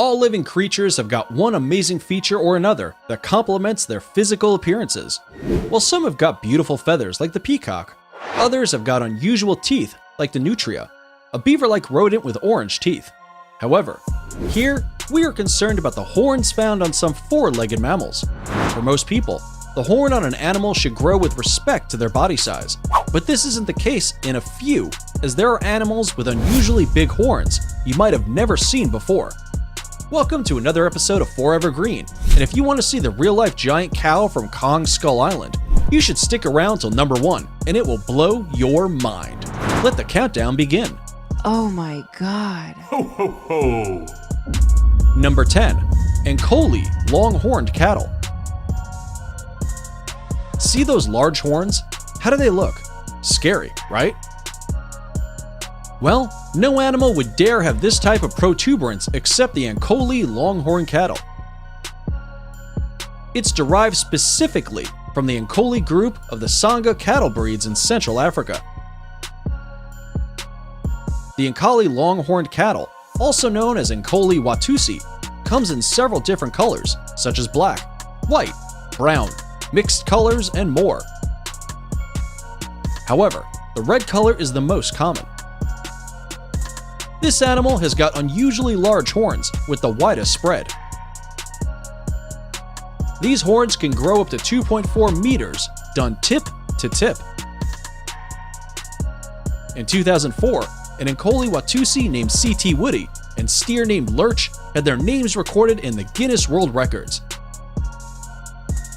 All living creatures have got one amazing feature or another that complements their physical appearances. While some have got beautiful feathers like the peacock, others have got unusual teeth like the nutria, a beaver-like rodent with orange teeth. However, here we are concerned about the horns found on some four-legged mammals. For most people, the horn on an animal should grow with respect to their body size, but this isn't the case in a few, as there are animals with unusually big horns you might have never seen before. Welcome to another episode of Forever Green, and if you want to see the real-life giant cow from Kong Skull Island, you should stick around till number 1, and it will blow your mind. Let the countdown begin. Oh my god. Ho ho ho! Number 10. Ankole Long-Horned Cattle. See those large horns? How do they look? Scary, right? Well, no animal would dare have this type of protuberance except the Ankole Longhorn cattle. It's derived specifically from the Ankole group of the Sanga cattle breeds in Central Africa. The Ankole Longhorned cattle, also known as Ankole Watusi, comes in several different colors, such as black, white, brown, mixed colors, and more. However, the red color is the most common. This animal has got unusually large horns with the widest spread. These horns can grow up to 2.4 meters, done tip to tip. In 2004, an Ankole Watusi named C.T. Woody and steer named Lurch had their names recorded in the Guinness World Records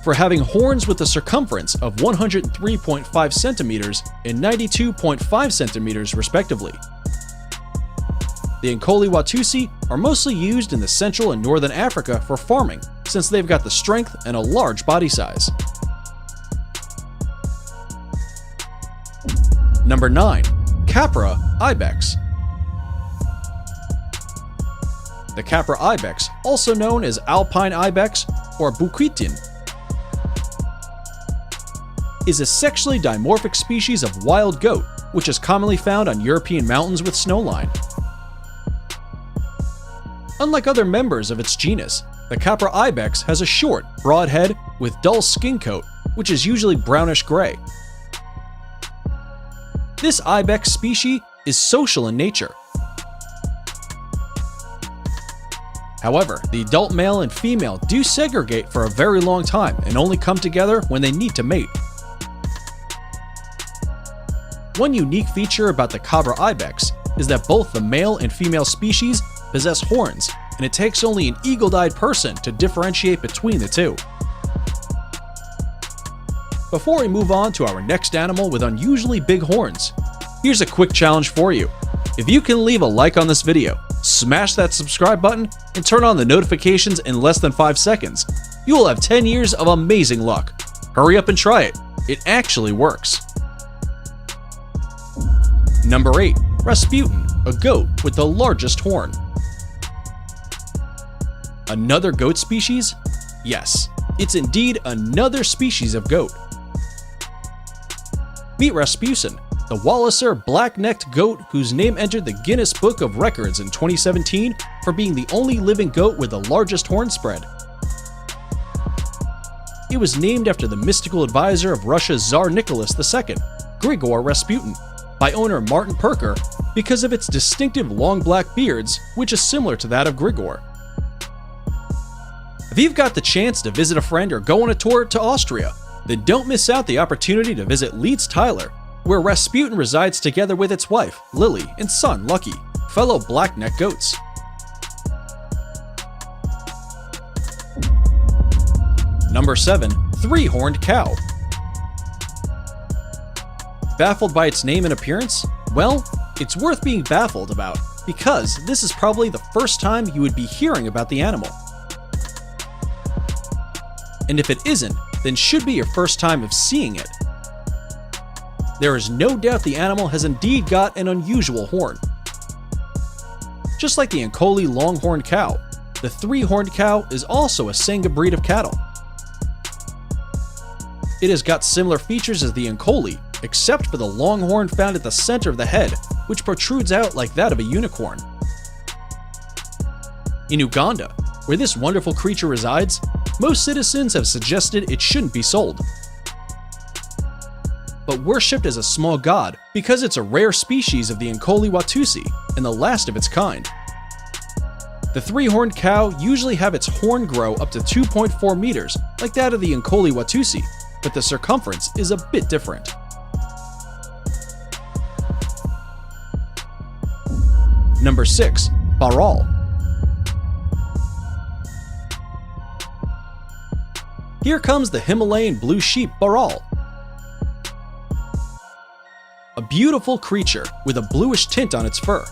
for having horns with a circumference of 103.5 centimeters and 92.5 centimeters respectively. The Ankole Watusi are mostly used in the Central and Northern Africa for farming, since they've got the strength and a large body size. Number 9. Capra Ibex. The Capra Ibex, also known as Alpine Ibex or Bukwitin, is a sexually dimorphic species of wild goat, which is commonly found on European mountains with snowline. Unlike other members of its genus, the Capra Ibex has a short, broad head with dull skin coat, which is usually brownish-gray. This ibex species is social in nature. However, the adult male and female do segregate for a very long time and only come together when they need to mate. One unique feature about the Capra Ibex is that both the male and female species possess horns, and it takes only an eagle-eyed person to differentiate between the two. Before we move on to our next animal with unusually big horns, here's a quick challenge for you. If you can leave a like on this video, smash that subscribe button, and turn on the notifications in less than 5 seconds, you will have 10 years of amazing luck. Hurry up and try it. It actually works. Number 8. Rasputin, a goat with the largest horn. Another goat species? Yes, it's indeed another species of goat. Meet Rasputin, the Walliser black-necked goat whose name entered the Guinness Book of Records in 2017 for being the only living goat with the largest horn spread. It was named after the mystical advisor of Russia's Tsar Nicholas II, Grigor Rasputin, by owner Martin Perker because of its distinctive long black beards, which is similar to that of Grigor. If you've got the chance to visit a friend or go on a tour to Austria, then don't miss out the opportunity to visit Leeds-Tyler, where Rasputin resides together with its wife, Lily, and son, Lucky, fellow black-neck goats. Number 7. Three-horned cow. Baffled by its name and appearance? Well, it's worth being baffled about, because this is probably the first time you would be hearing about the animal. And if it isn't, then should be your first time of seeing it. There is no doubt the animal has indeed got an unusual horn. Just like the Ankole Longhorned cow, the three-horned cow is also a Sanga breed of cattle. It has got similar features as the Ankole, except for the long horn found at the center of the head, which protrudes out like that of a unicorn. In Uganda, where this wonderful creature resides, most citizens have suggested it shouldn't be sold, but worshipped as a small god because it's a rare species of the Ankole Watusi and the last of its kind. The three-horned cow usually have its horn grow up to 2.4 meters, like that of the Ankole Watusi, but the circumference is a bit different. Number 6. Baral. Here comes the Himalayan blue sheep Baral. A beautiful creature with a bluish tint on its fur.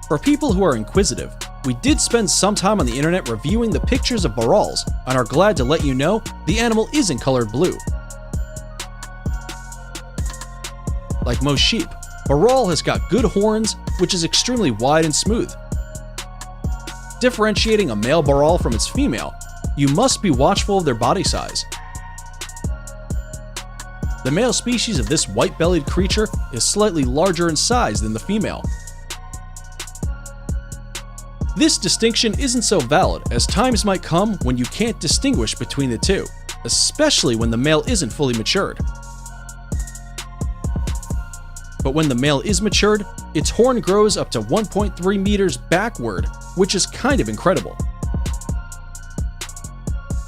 For people who are inquisitive, we did spend some time on the internet reviewing the pictures of Barals and are glad to let you know the animal isn't colored blue. Like most sheep, Baral has got good horns, which is extremely wide and smooth. Differentiating a male Baral from its female, you must be watchful of their body size. The male species of this white-bellied creature is slightly larger in size than the female. This distinction isn't so valid, as times might come when you can't distinguish between the two, especially when the male isn't fully matured. But when the male is matured, its horn grows up to 1.3 meters backward, which is kind of incredible.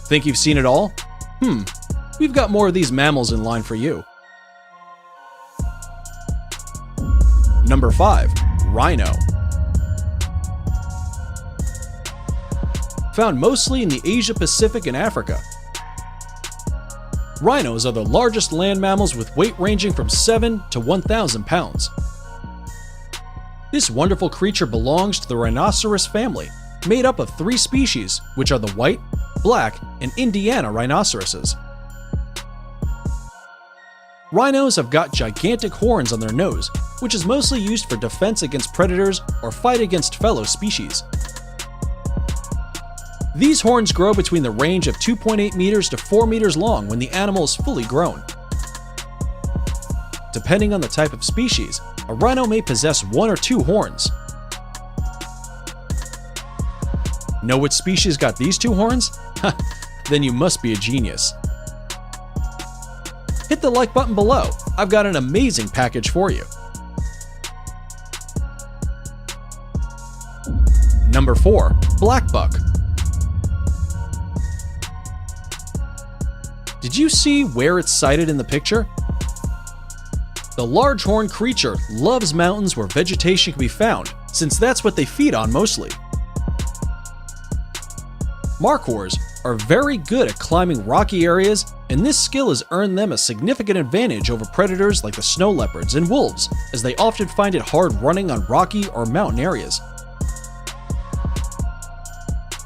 Think you've seen it all? We've got more of these mammals in line for you. Number 5. Rhino. Found mostly in the Asia Pacific and Africa. Rhinos are the largest land mammals with weight ranging from 7 to 1,000 pounds. This wonderful creature belongs to the rhinoceros family, made up of 3 species, which are the white, black, and Indiana rhinoceroses. Rhinos have got gigantic horns on their nose, which is mostly used for defense against predators or fight against fellow species. These horns grow between the range of 2.8 meters to 4 meters long when the animal is fully grown. Depending on the type of species, a rhino may possess 1 or 2 horns. Know which species got these 2 horns? Then you must be a genius. Hit the like button below. I've got an amazing package for you. Number 4. Black buck. Did you see where it's sighted in the picture? The large horned creature loves mountains where vegetation can be found, since that's what they feed on mostly. Markhors are very good at climbing rocky areas, and this skill has earned them a significant advantage over predators like the snow leopards and wolves, as they often find it hard running on rocky or mountain areas.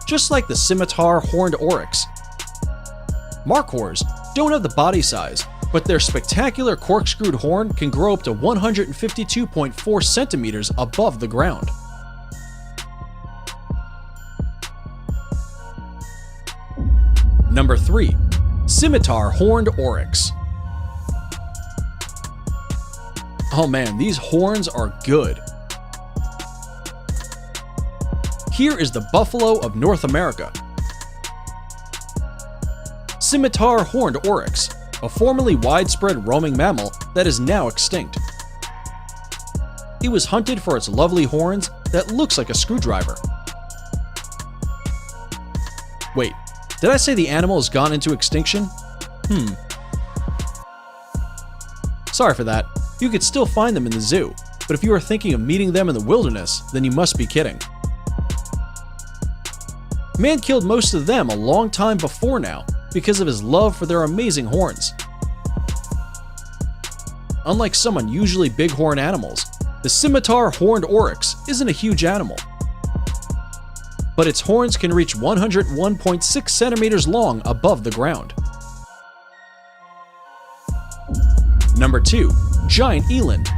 Just like the scimitar horned oryx, Markhors don't have the body size, but their spectacular corkscrewed horn can grow up to 152.4 centimeters above the ground. Number 3. Scimitar horned oryx. Oh man, these horns are good. Here is the buffalo of North America. Scimitar horned oryx, a formerly widespread roaming mammal that is now extinct. It was hunted for its lovely horns that looks like a screwdriver. Wait, did I say the animal has gone into extinction? Sorry for that. You could still find them in the zoo, but if you are thinking of meeting them in the wilderness, then you must be kidding. Man killed most of them a long time before now because of his love for their amazing horns. Unlike some unusually bighorn animals, the scimitar horned oryx isn't a huge animal, but its horns can reach 101.6 centimeters long above the ground. Number 2. Giant eland.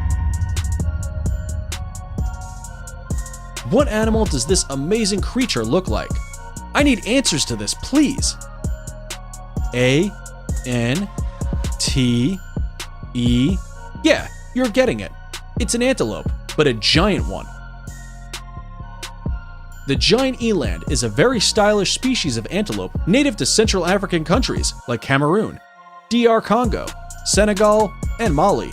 What animal does this amazing creature look like? I need answers to this, please. A, N, T, E. Yeah, you're getting it. It's an antelope, but a giant one. The giant eland is a very stylish species of antelope native to Central African countries like Cameroon, DR Congo, Senegal, and Mali.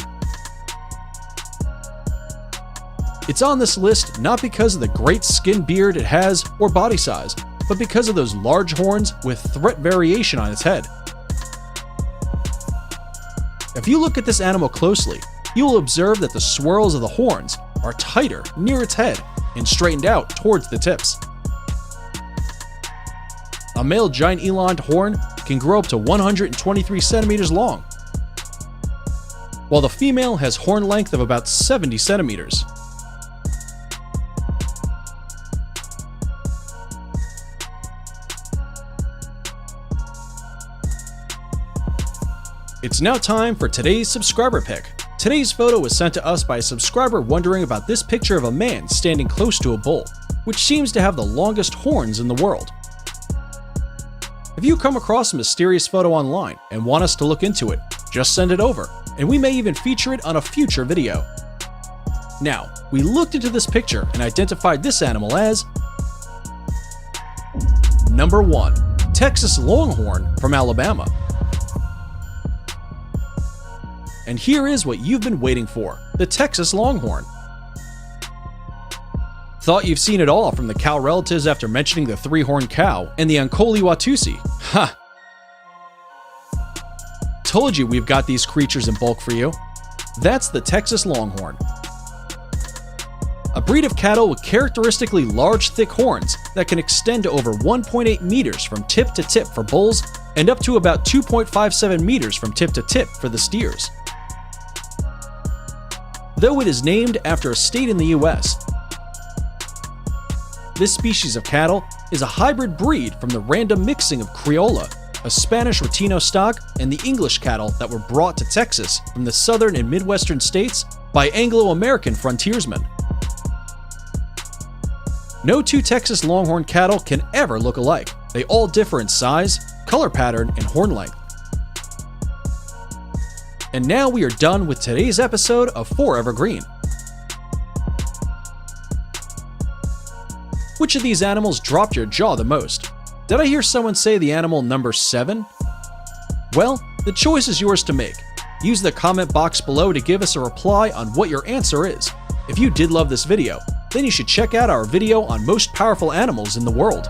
It's on this list not because of the great skin beard it has or body size, but because of those large horns with threat variation on its head. If you look at this animal closely, you will observe that the swirls of the horns are tighter near its head and straightened out towards the tips. A male giant eland horn can grow up to 123 centimeters long, while the female has horn length of about 70 centimeters. It's now time for today's subscriber pick. Today's photo was sent to us by a subscriber wondering about this picture of a man standing close to a bull, which seems to have the longest horns in the world. If you come across a mysterious photo online and want us to look into it, just send it over, and we may even feature it on a future video. Now, we looked into this picture and identified this animal as Number 1. Texas Longhorn from Alabama. And here is what you've been waiting for, the Texas Longhorn. Thought you've seen it all from the cow relatives after mentioning the three-horned cow and the Ankole Watusi. Ha! Told you we've got these creatures in bulk for you. That's the Texas Longhorn. A breed of cattle with characteristically large, thick horns that can extend to over 1.8 meters from tip to tip for bulls and up to about 2.57 meters from tip to tip for the steers. Though it is named after a state in the US, this species of cattle is a hybrid breed from the random mixing of Criolla, a Spanish Latino stock, and the English cattle that were brought to Texas from the southern and midwestern states by Anglo-American frontiersmen. No two Texas Longhorn cattle can ever look alike. They all differ in size, color pattern, and horn length. And now we are done with today's episode of Forever Green. Which of these animals dropped your jaw the most? Did I hear someone say the animal number 7? Well, the choice is yours to make. Use the comment box below to give us a reply on what your answer is. If you did love this video, then you should check out our video on most powerful animals in the world.